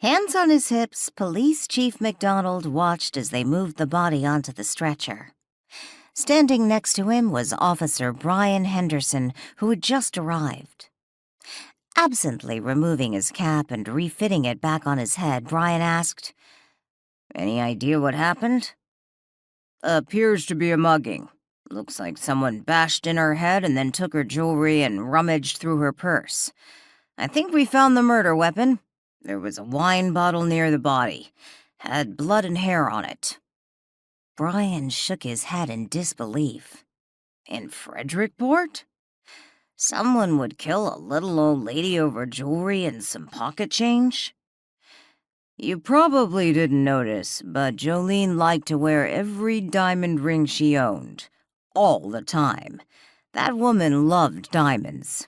Hands on his hips, Police Chief MacDonald watched as they moved the body onto the stretcher. Standing next to him was Officer Brian Henderson, who had just arrived. Absently removing his cap and refitting it back on his head, Brian asked, "Any idea what happened?" "Appears to be a mugging. Looks like someone bashed in her head and then took her jewelry and rummaged through her purse. I think we found the murder weapon. There was a wine bottle near the body. Had blood and hair on it." Brian shook his head in disbelief. In Frederickport? Someone would kill a little old lady over jewelry and some pocket change? "You probably didn't notice, but Jolene liked to wear every diamond ring she owned. All the time. That woman loved diamonds."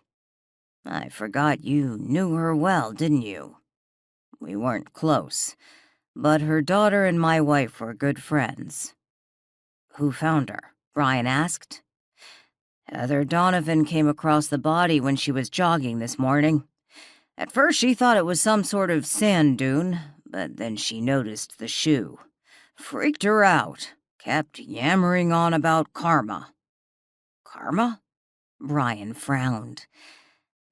"I forgot you knew her well, didn't you?" "We weren't close, but her daughter and my wife were good friends." "Who found her?" Brian asked. "Heather Donovan came across the body when she was jogging this morning. At first she thought it was some sort of sand dune, but then she noticed the shoe. Freaked her out. Kept yammering on about karma." "Karma?" Brian frowned.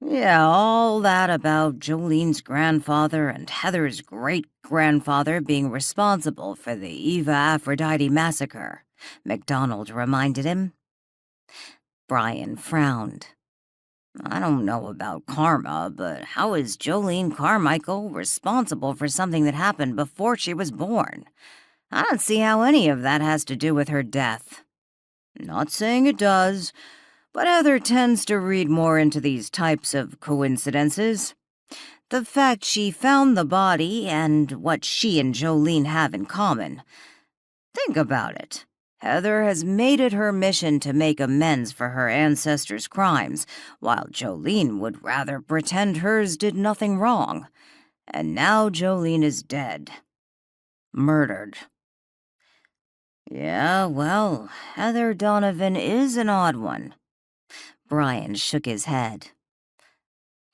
"Yeah, all that about Jolene's grandfather and Heather's great-grandfather being responsible for the Eva Aphrodite massacre," MacDonald reminded him. Brian frowned. "I don't know about karma, but how is Jolene Carmichael responsible for something that happened before she was born? I don't see how any of that has to do with her death." "Not saying it does, but Heather tends to read more into these types of coincidences. The fact she found the body and what she and Jolene have in common. Think about it. Heather has made it her mission to make amends for her ancestors' crimes, while Jolene would rather pretend hers did nothing wrong. And now Jolene is dead. Murdered. Yeah, well, Heather Donovan is an odd one." Brian shook his head.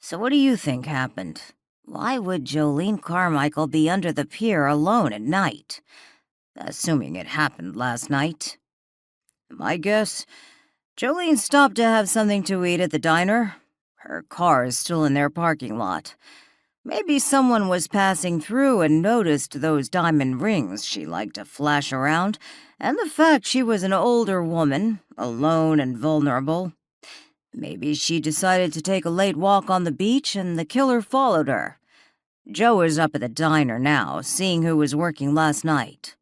"So what do you think happened? Why would Jolene Carmichael be under the pier alone at night? Assuming it happened last night." "My guess, Jolene stopped to have something to eat at the diner. Her car is still in their parking lot. Maybe someone was passing through and noticed those diamond rings she liked to flash around, and the fact she was an older woman, alone and vulnerable. Maybe she decided to take a late walk on the beach and the killer followed her. Joe is up at the diner now, seeing who was working last night."